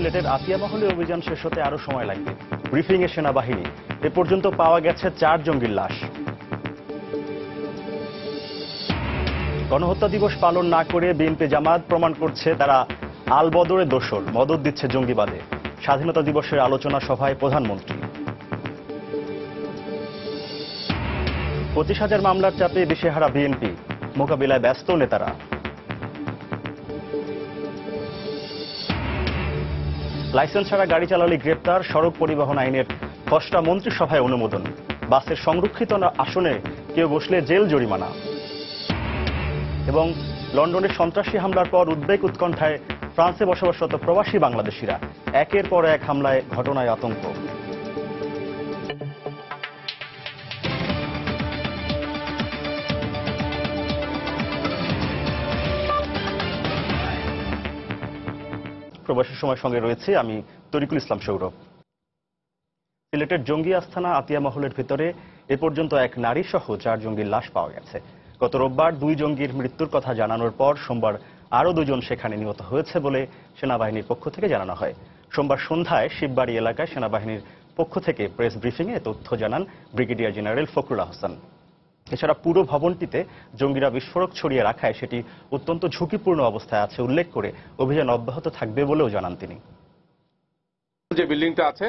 সিলেটের আতিয়া মহলে অভিযান শেষ হতে আরো সময় লাগবে। ব্রিফিংয়ে সেনাবাহিনী এ পর্যন্ত পাওয়া গেছে 4 জঙ্গির লাশ। গণহত্যা দিবস পালন না করে বিএনপি জামাত প্রমাণ করছে তারা আলবদরে দোসর, মদদ দিচ্ছে জঙ্গিবাদে। স্বাধীনতা দিবসের আলোচনা সভায় প্রধানমন্ত্রী। 25,000 মামলার চাপে দিশেহারা বিএনপি, মোকাবিলায় ব্যস্ত নেতারা। লাইসেন্স ছাড়া গাড়ি চালালে গ্রেপ্তার, সড়ক পরিবহন আইনের খসড়া মন্ত্রিসভায় অনুমোদন। বাসের সংরক্ষিত আসনে কেউ বসলে জেল জরিমানা। এবং লন্ডনের সন্ত্রাসী হামলার পর উদ্বেগ উৎকণ্ঠায় ফ্রান্সে বসবাসরত প্রবাসী বাংলাদেশিরা। একের পর এক হামলায় ঘটনায় আতঙ্ক। প্রবাসী সময়ের সঙ্গে রয়েছে আমি তরিকুল ইসলাম সৌরভ। সিলেটের জঙ্গি আস্তানা আতিয়া মহলের ভিতরে এ পর্যন্ত এক নারী সহ 4 জঙ্গির লাশ পাওয়া গেছে। গত রোববার 2 জঙ্গির মৃত্যুর কথা জানানোর পর সোমবার আরও 2 জন সেখানে নিহত হয়েছে বলে সেনাবাহিনীর পক্ষ থেকে জানানো হয়। সোমবার সন্ধ্যায় শিববাড়ি এলাকায় সেনাবাহিনীর পক্ষ থেকে প্রেস ব্রিফিংয়ে তথ্য জানান ব্রিগেডিয়ার জেনারেল ফখরুল আহসান। এছাড়া পুরো ভবনটিতে জঙ্গিরা বিস্ফোরক ছড়িয়ে রাখায় সেটি অত্যন্ত ঝুঁকিপূর্ণ অবস্থায় আছে উল্লেখ করে অভিযান অব্যাহত থাকবে বলেও জানান তিনি। যে বিল্ডিংটা আছে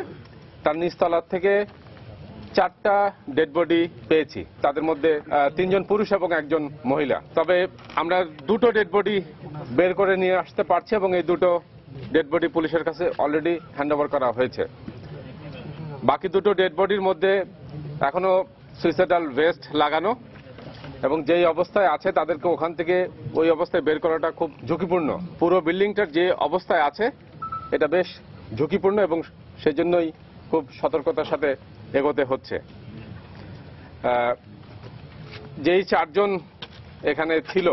তার নিচতলা থেকে 4টা ডেড বডি পেয়েছি, তাদের মধ্যে 3 জন পুরুষ এবং 1 জন মহিলা। তবে আমরা 2টো ডেড বডি বের করে নিয়ে আসতে পারছি এবং এই 2টো ডেড বডি পুলিশের কাছে অলরেডি হ্যান্ডওভার করা হয়েছে। বাকি 2টো ডেড বডির মধ্যে এখনো সুইসাইডাল ভেস্ট লাগানো এবং যেই অবস্থায় আছে তাদেরকে ওখান থেকে ওই অবস্থায় বের করাটা খুব ঝুঁকিপূর্ণ। পুরো বিল্ডিংটার যে অবস্থায় আছে এটা বেশ ঝুঁকিপূর্ণ এবং সেজন্যই খুব সতর্কতার সাথে এগোতে হচ্ছে। যেই 4 জন এখানে ছিল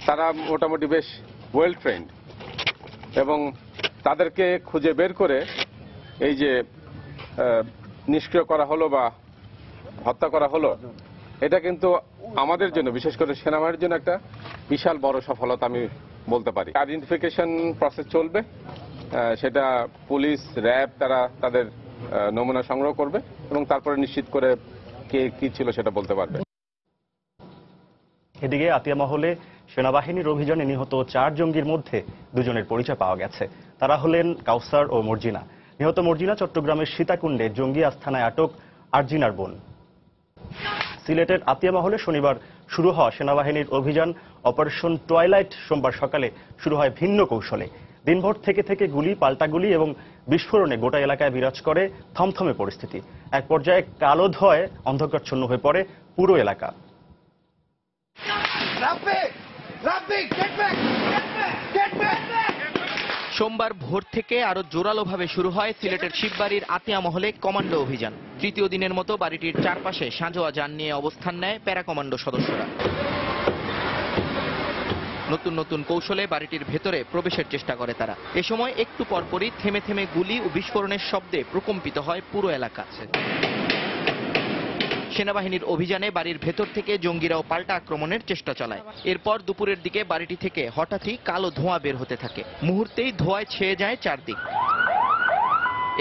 তারা মোটামুটি বেশ ওয়েল ট্রেন্ড এবং তাদেরকে খুঁজে বের করে এই যে নিষ্ক্রিয় করা হলো বা হত্যা করা হলো, এটা কিন্তু আমাদের জন্য, বিশেষ করে সেনাবাহিনীর জন্য একটা বিশাল বড় সফলতা আমি বলতে পারি। আইডেন্টিফিকেশন প্রসেস চলবে, সেটা পুলিশ, র্যাব তারা তাদের নমুনা সংগ্রহ করবে এবং তারপরে নিশ্চিত করে কে কি ছিল সেটা বলতে পারবে। এদিকে আতিয়া মহলে সেনাবাহিনীর অভিযানে নিহত 4 জঙ্গির মধ্যে 2 জনের পরিচয় পাওয়া গেছে। তারা হলেন কাউসার ও মর্জিনা। নিহত মর্জিনা চট্টগ্রামের সীতাকুণ্ডে জঙ্গি আস্তানায় আটক আরজিনার বোন। সিলেটের আতিয়া মহলে শনিবার শুরু হওয়া সেনাবাহিনীর অভিযান অপারেশন টুয়াইলাইট সোমবার সকালে শুরু হয় ভিন্ন কৌশলে। দিনভর থেকে গুলি, পাল্টা গুলি এবং বিস্ফোরণে গোটা এলাকায় বিরাজ করে থমথমে পরিস্থিতি। এক পর্যায়ে কালো ধোঁয়ায় অন্ধকারচ্ছন্ন হয়ে পড়ে পুরো এলাকা। সোমবার ভোর থেকে আরো জোরালোভাবে শুরু হয় সিলেটের শিববাড়ির আতিয়া মহলে কমান্ডো অভিযান। তৃতীয় দিনের মতো বাড়িটির চারপাশে সাঁজোয়া যান নিয়ে অবস্থান নেয় প্যারা কমান্ডো সদস্যরা। নতুন নতুন কৌশলে বাড়িটির ভেতরে প্রবেশের চেষ্টা করে তারা। এ সময় একটু পরপরই থেমে থেমে গুলি ও বিস্ফোরণের শব্দে প্রকম্পিত হয় পুরো এলাকা। সেনাবাহিনীর অভিযানে বাড়ির ভেতর থেকে জঙ্গিরাও পাল্টা আক্রমণের চেষ্টা চালায়। এরপর দুপুরের দিকে বাড়িটি থেকে হঠাৎই কালো ধোঁয়া বের হতে থাকে। মুহূর্তেই ধোঁয়ায় ছেয়ে যায় চারদিক।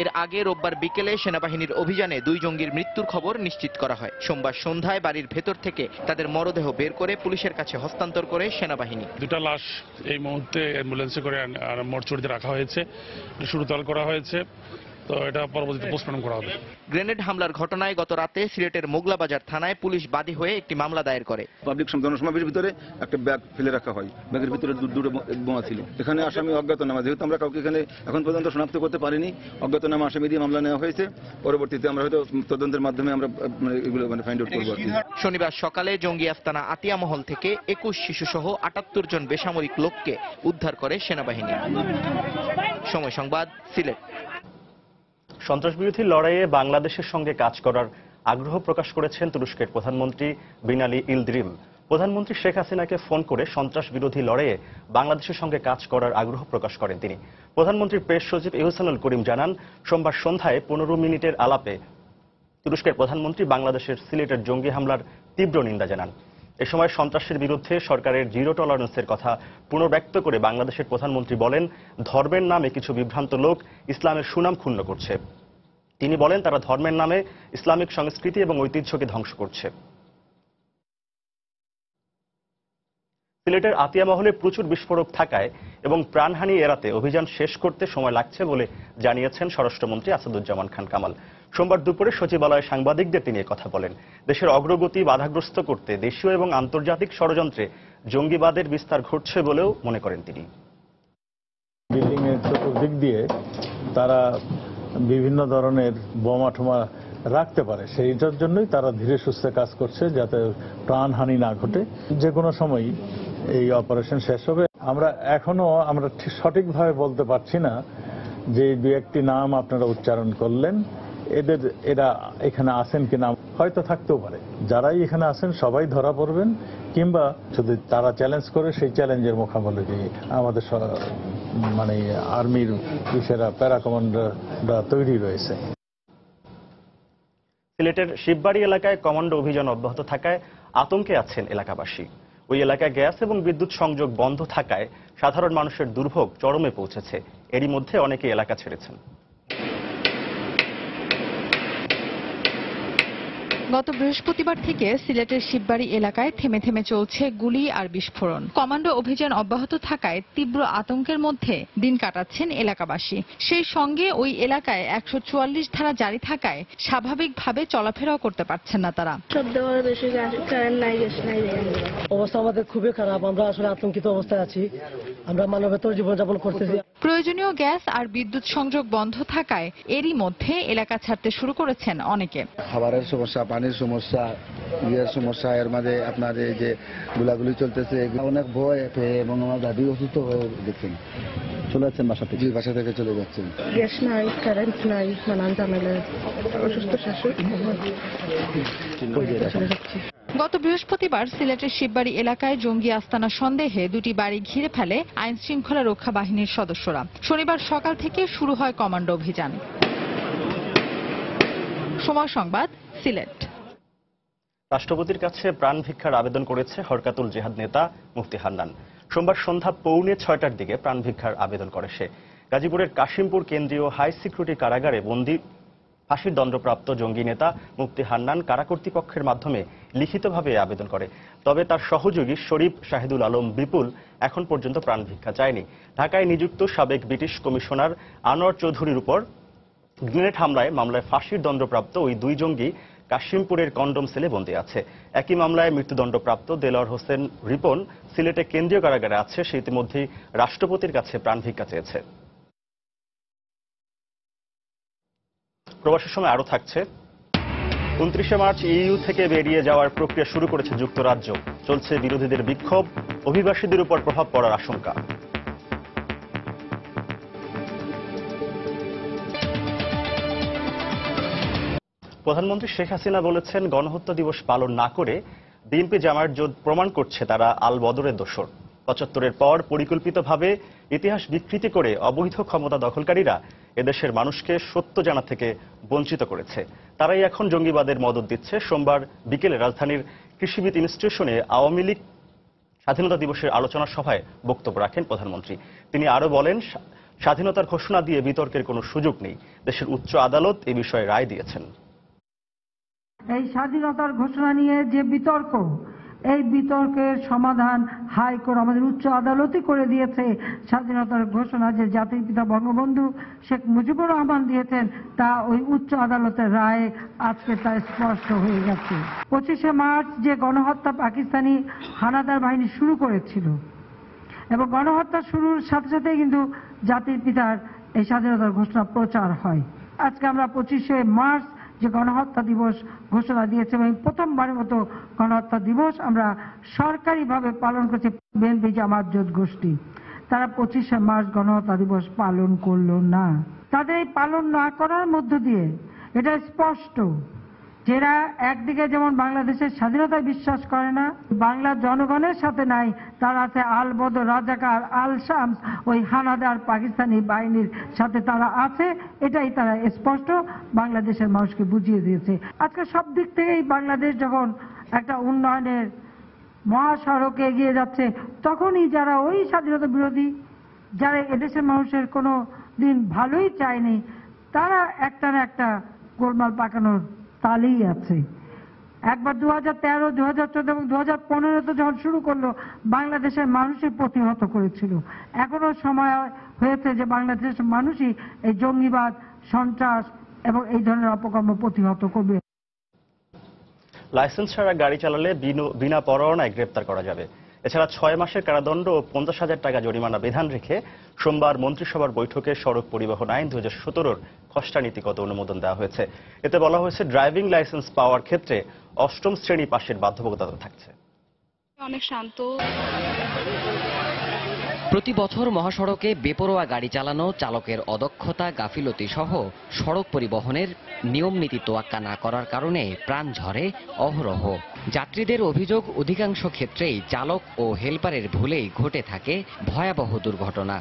এর আগে রোববার বিকেলে সেনাবাহিনীর অভিযানে 2 জঙ্গির মৃত্যুর খবর নিশ্চিত করা হয়। সোমবার সন্ধ্যায় বাড়ির ভেতর থেকে তাদের মরদেহ বের করে পুলিশের কাছে হস্তান্তর করে সেনাবাহিনী। 2টা লাশ এই মুহূর্তে অ্যাম্বুলেন্সে করে মর্চুরিতে রাখা হয়েছে, সুরতল করা হয়েছে, তো এটা পরবর্তীতে পোস্টমর্টম করা হবে। গ্রেনেড হামলার ঘটনায় গত রাতে সিলেটের মোগলাবাজার থানায় পুলিশ বাদী হয়ে একটি মামলা দায়ের করে। পাবলিক জনসমাবেশের ভিতরে একটা ব্যাগ ফেলে রাখা হয়, ব্যাগের ভিতরে 2টো বোমা ছিল। এখানে আসামি অজ্ঞাতনামা, যেহেতু আমরা কাউকে এখানে এখন পর্যন্ত শনাক্ত করতে পারিনি, অজ্ঞাতনামা আসামি দিয়ে মামলা নেওয়া হয়েছে। পরবর্তীতে আমরা হয়তো তদন্তের মাধ্যমে আমরা এগুলো ফাইন্ড আউট করব। শনিবার সকালে জঙ্গি আস্তানা আতিয়া মহল থেকে 21 শিশু সহ 78 জন বেসামরিক লোককে উদ্ধার করে সেনাবাহিনী। সময় সংবাদ, সিলেট। সন্ত্রাসবিরোধী লড়াইয়ে বাংলাদেশের সঙ্গে কাজ করার আগ্রহ প্রকাশ করেছেন তুরস্কের প্রধানমন্ত্রী বিনালি ইলদিরিম। প্রধানমন্ত্রী শেখ হাসিনাকে ফোন করে সন্ত্রাস বিরোধী লড়াইয়ে বাংলাদেশের সঙ্গে কাজ করার আগ্রহ প্রকাশ করেন তিনি। প্রধানমন্ত্রীর প্রেস সচিব ইহসানুল করিম জানান, সোমবার সন্ধ্যায় 15 মিনিটের আলাপে তুরস্কের প্রধানমন্ত্রী বাংলাদেশের সিলেটের জঙ্গি হামলার তীব্র নিন্দা জানান। এ সময় সন্ত্রাসের বিরুদ্ধে সরকারের জিরো টলারেন্সের কথা পুনর্ব্যক্ত করে বাংলাদেশের প্রধানমন্ত্রী বলেন, ধর্মের নামে কিছু বিভ্রান্ত লোক ইসলামের সুনাম ক্ষুণ্ণ করছে। তিনি বলেন, তারা ধর্মের নামে ইসলামিক সংস্কৃতি এবং ঐতিহ্যকে ধ্বংস করছে। সিলেটের আতিয়া মহলে প্রচুর বিস্ফোরক থাকায় এবং প্রাণহানি এড়াতে অভিযান শেষ করতে সময় লাগছে বলে জানিয়েছেন স্বরাষ্ট্রমন্ত্রী আসাদুজ্জামান খান কামাল। সোমবার দুপুরে সচিবালয়ে সাংবাদিকদের তিনি কথা বলেন। দেশের অগ্রগতি বাধাগ্রস্ত করতে দেশীয় এবং আন্তর্জাতিক ষড়যন্ত্রে জঙ্গিবাদের বিস্তার ঘটছে বলেও মনে করেন তিনি। বিল্ডিং এর চতুর্দিক দিয়ে তারা বিভিন্ন ধরনের বোমা টোমা রাখতে পারে, সেইটার জন্যই তারা ধীরে সুস্থে কাজ করছে যাতে প্রাণহানি না ঘটে। যে কোনো সময় এই অপারেশন শেষ হবে। আমরা এখনো ঠিক সঠিকভাবে বলতে পারছি না যে দু একটি নাম আপনারা উচ্চারণ করলেন, এরা এখানে আসেন কিনা, হয়তো থাকতেও পারে। যারাই এখানে আসেন সবাই ধরা পড়বেন, কিংবা যদি তারা চ্যালেঞ্জ করে সেই চ্যালেঞ্জের মোকাবেলা আমাদের মানে আর্মির বিশেরা প্যারা কমান্ডাররা তৈরি রয়েছে। সিলেটের শিববাড়ি এলাকায় কমান্ডো অভিযান অব্যাহত থাকায় আতঙ্কে আছেন এলাকাবাসী। ওই এলাকায় গ্যাস এবং বিদ্যুৎ সংযোগ বন্ধ থাকায় সাধারণ মানুষের দুর্ভোগ চরমে পৌঁছেছে। এরই মধ্যে অনেকে এলাকা ছেড়েছেন। গত বৃহস্পতিবার থেকে সিলেটের শিববাড়ি এলাকায় থেমে থেমে চলছে গুলি আর বিস্ফোরণ। কমান্ডো অভিযান অব্যাহত থাকায় তীব্র আতঙ্কের মধ্যে দিন কাটাচ্ছেন এলাকাবাসী। সেই সঙ্গে ওই এলাকায় 144 ধারা জারি থাকায় স্বাভাবিকভাবে চলাফেরাও করতে পারছেন না তারা। অবস্থা আমাদের খুবই খারাপ, আমরা আসলে আতঙ্কিত অবস্থায় আছি। আমরা মানবেতর জীবনযাপন করতেছি। প্রয়োজনীয় গ্যাস আর বিদ্যুৎ সংযোগ বন্ধ থাকায় এরই মধ্যে এলাকা ছাড়তে শুরু করেছেন অনেকে। খাবারের সমস্যা, পানির সমস্যা, ইয়ের সমস্যা, এর মাঝে আপনার এই যে গুলাগুলি চলতেছে, অনেক ভয় পেয়ে এবং আমার দাদি অসুস্থ হয়ে গেছেন, চলে যাচ্ছেন বাসা থেকে। বাসা থেকে চলে যাচ্ছেন। গ্যাস নাই, কারেন্ট নাই, নানান ঝামেলা, অসুস্থ শাশুড়ি। গত বৃহস্পতিবার সিলেটের শিববাড়ি এলাকায় জঙ্গি আস্তানা সন্দেহে দুটি বাড়ি ঘিরে ফেলে আইন শৃঙ্খলা রক্ষা বাহিনীর সদস্যরা। শনিবার সকাল থেকে শুরু হয় কমান্ডো অভিযান। সময় সংবাদ, সিলেট। রাষ্ট্রপতির কাছে প্রাণ ভিক্ষার আবেদন করেছে হরকাতুল জিহাদ নেতা মুফতি হান্নান। সোমবার সন্ধ্যা 6:45 দিকে প্রাণ ভিক্ষার আবেদন করে সে। গাজীপুরের কাশিমপুর কেন্দ্রীয় হাই সিকিউরিটি কারাগারে বন্দী ফাঁসির দণ্ডপ্রাপ্ত জঙ্গি নেতা মুফতি হান্নান কারা কর্তৃপক্ষের মাধ্যমে লিখিতভাবে আবেদন করে। তবে তার সহযোগী শরীফ শাহিদুল আলম বিপুল এখন পর্যন্ত প্রাণ ভিক্ষা চায়নি। ঢাকায় নিযুক্ত সাবেক ব্রিটিশ কমিশনার আনোয়ার চৌধুরীর উপর গ্রেনেড মামলায় ফাঁসির দণ্ডপ্রাপ্ত ওই দুই জঙ্গি কাশিমপুরের কন্ডম সেলে বন্দী আছে। একই মামলায় মৃত্যুদণ্ডপ্রাপ্ত দেলোয়ার হোসেন রিপন সিলেটে কেন্দ্রীয় কারাগারে আছে। সে ইতিমধ্যেই রাষ্ট্রপতির কাছে প্রাণ ভিক্ষা চেয়েছে। প্রবাসের সময় আরো থাকছে। 29শে মার্চ ইইউ থেকে বেরিয়ে যাওয়ার প্রক্রিয়া শুরু করেছে যুক্তরাজ্য। চলছে বিরোধীদের বিক্ষোভ, অভিবাসীদের উপর প্রভাব পড়ার আশঙ্কা। প্রধানমন্ত্রী শেখ হাসিনা বলেছেন, গণহত্যা দিবস পালন না করে বিএনপি জামায়াত জোট প্রমাণ করছে তারা আল বদরের দোসর। 75-এর পর পরিকল্পিতভাবে ইতিহাস বিকৃতি করে অবৈধ ক্ষমতা দখলকারীরা এদেশের মানুষকে সত্য জানা থেকে বঞ্চিত করেছে। তারাই এখন জঙ্গিবাদের মদদ দিচ্ছে। সোমবার বিকেলে রাজধানীর কৃষিবিদ ইনস্টিটিউশনে আওয়ামী লীগ স্বাধীনতা দিবসের আলোচনা সভায় বক্তব্য রাখেন প্রধানমন্ত্রী। তিনি আরো বলেন, স্বাধীনতার ঘোষণা দিয়ে বিতর্কের কোনো সুযোগ নেই। দেশের উচ্চ আদালত এ বিষয়ে রায় দিয়েছেন। এই স্বাধীনতার ঘোষণা নিয়ে যে বিতর্ক, এই বিতর্কের সমাধান হাইকোর্ট আমাদের উচ্চ আদালতই করে দিয়েছে। স্বাধীনতার ঘোষণা যে জাতির পিতা বঙ্গবন্ধু শেখ মুজিবুর রহমান দিয়েছেন, তা ওই উচ্চ আদালতের রায়ে আজকে তা স্পষ্ট হয়ে গেছে। 25শে মার্চ যে গণহত্যা পাকিস্তানি হানাদার বাহিনী শুরু করেছিল, এবং গণহত্যা শুরুর সাথে সাথে কিন্তু জাতির পিতার এই স্বাধীনতার ঘোষণা প্রচার হয়। আজকে আমরা 25শে মার্চ যে গণহত্যা দিবস ঘোষণা দিয়েছে, এবং প্রথমবারের মতো গণহত্যা দিবস আমরা সরকারিভাবে পালন করছি। বিএনপি জামায়াত জোট গোষ্ঠী তারা 25শে মার্চ গণহত্যা দিবস পালন করলো না। তাদের এই পালন না করার মধ্য দিয়ে এটা স্পষ্ট, যারা একদিকে যেমন বাংলাদেশের স্বাধীনতায় বিশ্বাস করে না, বাংলার জনগণের সাথে নাই, তারা আছে আল বদর, রাজাকার, আল শামস, ওই হানাদার পাকিস্তানি বাহিনীর সাথে তারা আছে। এটাই তারা স্পষ্ট বাংলাদেশের মানুষকে বুঝিয়ে দিয়েছে। আজকে সব দিক থেকেই বাংলাদেশ যখন একটা উন্নয়নের মহাসড়কে এগিয়ে যাচ্ছে, তখনই যারা ওই স্বাধীনতা বিরোধী, যারা এদেশের মানুষের কোনো দিন ভালোই চায়নি, তারা একটা না একটা গোলমাল পাকানোর তালেই আছে। একবার 2013, 2014 এবং 2015 যখন শুরু করলো, বাংলাদেশের মানুষই প্রতিহত করেছিল। এখনো সময় হয়েছে যে বাংলাদেশের মানুষই এই জঙ্গিবাদ, সন্ত্রাস এবং এই ধরনের অপকর্ম প্রতিহত করবে। লাইসেন্স ছাড়া গাড়ি চালালে বিনা পরোয়ানায় গ্রেপ্তার করা যাবে। এছাড়া 6 মাসের কারাদণ্ড ও 50,000 টাকা জরিমানা বিধান রেখে সোমবার মন্ত্রিসভার বৈঠকে সড়ক পরিবহন আইন 2017-র খসড়া নীতিগত অনুমোদন দেওয়া হয়েছে। এতে বলা হয়েছে ড্রাইভিং লাইসেন্স পাওয়ার ক্ষেত্রে 8ম শ্রেণী পাশের বাধ্যবাধকতা থাকছে। অনেক শান্ত। প্রতি বছর মহাসড়কে বেপরোয়া গাড়ি চালানো, চালকের অদক্ষতা, গাফিলতি সহ সড়ক পরিবহনের নিয়ম নীতি তোয়াক্কা না করার কারণে প্রাণ ঝরে অহরহ। যাত্রীদের অভিযোগ, অধিকাংশ ক্ষেত্রেই চালক ও হেলপারের ভুলেই ঘটে থাকে ভয়াবহ দুর্ঘটনা।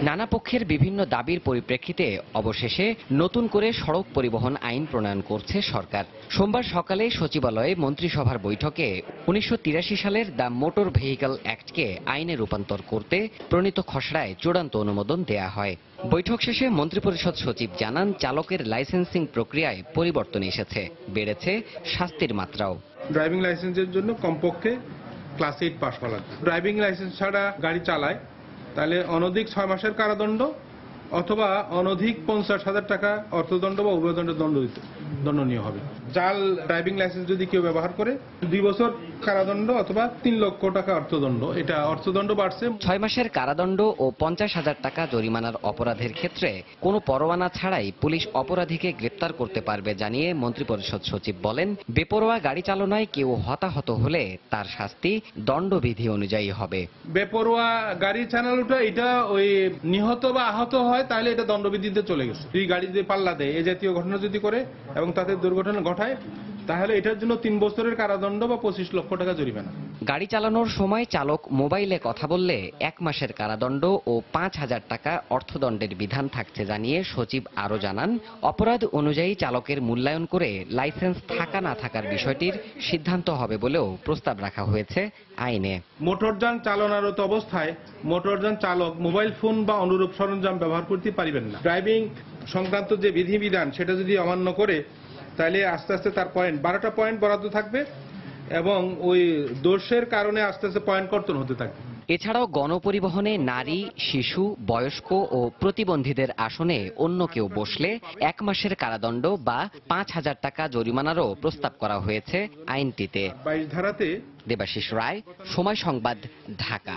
নানা পক্ষের বিভিন্ন দাবির পরিপ্রেক্ষিতে অবশেষে নতুন করে সড়ক পরিবহন আইন প্রণয়ন করছে সরকার। সোমবার সকালে সচিবালয়ে মন্ত্রিসভার বৈঠকে 1983 সালের দ্য মোটর ভেহিকল অ্যাক্টকে আইনে রূপান্তর করতে প্রণীত খসড়ায় চূড়ান্ত অনুমোদন দেয়া হয়। বৈঠক শেষে মন্ত্রিপরিষদ সচিব জানান, চালকের লাইসেন্সিং প্রক্রিয়ায় পরিবর্তন এসেছে, বেড়েছে শাস্তির মাত্রাও। ড্রাইভিং লাইসেন্সের জন্য কমপক্ষে ক্লাস 8 পাস করা লাগবে। ড্রাইভিং লাইসেন্স ছাড়া গাড়ি চালায় তাহলে অনধিক 6 মাসের কারাদণ্ড অথবা অনধিক 50,000 টাকা অর্থদণ্ড বা উভয়দণ্ডের দণ্ডনীয় হবে। জাল ড্রাইভিং লাইসেন্স যদি কেউ ব্যবহার করে 2 বছর কারাদণ্ড অথবা 3 লক্ষ টাকা অর্থদণ্ড। এটা অর্থদণ্ড বাড়ছে। 6 মাসের কারাদণ্ড ও 50,000 টাকা জরিমানার অপরাধের ক্ষেত্রে কোনো পরোয়ানা ছাড়াই পুলিশ অপরাধীকে গ্রেপ্তার করতে পারবে জানিয়ে মন্ত্রিপরিষদ সচিব বলেন, বেপরোয়া গাড়ি চালনায় কেউ হতাহত হলে তার শাস্তি দণ্ডবিধি অনুযায়ী হবে। বেপরোয়া গাড়ি চালানোটা এটা ওই নিহত বা আহত হয় তাহলে এটা দণ্ডবিধিতে চলে গেছে। যদি গাড়ি দিয়ে পাল্লা দেয়, এই জাতীয় ঘটনা যদি করে এবং তাতে দুর্ঘটনা ঘটায়, তাহলে এটার জন্য 3 বছরের কারাদণ্ড বা 25 লক্ষ টাকা জরিমানা। গাড়ি চালানোর সময় চালক মোবাইলে কথা বললে 1 মাসের কারাদণ্ড ও 5,000 টাকা অর্থদণ্ডের বিধান থাকছে জানিয়ে সচিব আরও জানান, অপরাধ অনুযায়ী চালকের মূল্যায়ন করে লাইসেন্স থাকা না থাকার বিষয়টির সিদ্ধান্ত হবে বলেও প্রস্তাব রাখা হয়েছে আইনে। মোটরযান চালনারত অবস্থায় মোটরযান চালক মোবাইল ফোন বা অনুরূপ সরঞ্জাম ব্যবহার করতে পারবেন না। ড্রাইভিং সংক্রান্ত যে বিধিবিধান সেটা যদি অমান্য করে তাহলে আস্তে আস্তে তার 12টা পয়েন্ট বরাদ্দ থাকবে এবং ওই দোষের কারণে আস্তে আস্তে পয়েন্ট কর্তন হতে থাকবে। এছাড়াও গণপরিবহনে নারী, শিশু, বয়স্ক ও প্রতিবন্ধীদের আসনে অন্য কেউ বসলে 1 মাসের কারাদণ্ড বা 5,000 টাকা জরিমানারও প্রস্তাব করা হয়েছে আইনটিতে। 22 ধারাতে। দেবাশিস রায়, সময় সংবাদ, ঢাকা।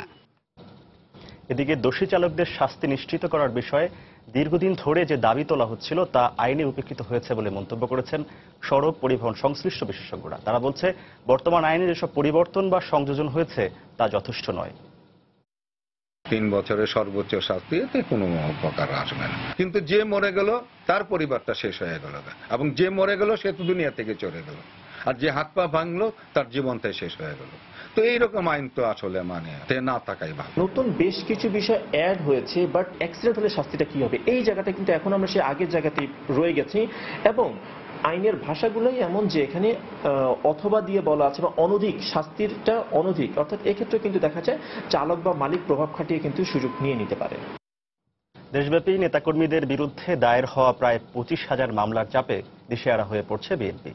এদিকে দোষী চালকদের শাস্তি নিশ্চিত করার বিষয়ে দীর্ঘদিন ধরে যে দাবি তোলা হচ্ছিল তা আইনে উপেক্ষিত হয়েছে বলে মন্তব্য করেছেন সড়ক পরিবহন সংশ্লিষ্ট বিশেষজ্ঞরা। তারা বলছে, বর্তমান আইনে যেসব পরিবর্তন বা সংযোজন হয়েছে তা যথেষ্ট নয়। 3 বছরের সর্বোচ্চ শাস্তি, এতে কোনো উপকার আসবে না। কিন্তু যে মরে গেল তার পরিবারটা শেষ হয়ে গেল, এবং যে মরে গেল সে তো দুনিয়া থেকে চলে গেল, আর যে হাত পা ভাঙলো তার জীবনটাই শেষ হয়ে গেল। তো এইরকম আইন তো আসলে মানে না থাকাই ভালো। নতুন বেশ কিছু বিষয় অ্যাড হয়েছে, বাট অ্যাক্সিডেন্ট হলে শাস্তিটা কি হবে এই জায়গাটা কিন্তু এখন আমরা সেই আগের জায়গাতেই রয়ে গেছি। এবং আইনের ভাষাগুলোই এমন যে এখানে অথবা দিয়ে বলা আছে বা অনধিক, শাস্তিটা অনধিক, অর্থাৎ এক্ষেত্রে কিন্তু দেখা যায় চালক বা মালিক প্রভাব খাটিয়ে কিন্তু সুযোগ নিয়ে নিতে পারে। দেশব্যাপী নেতাকর্মীদের বিরুদ্ধে দায়ের হওয়া প্রায় 25,000 মামলার চাপে দিশেহারা হয়ে পড়ছে বিএনপি।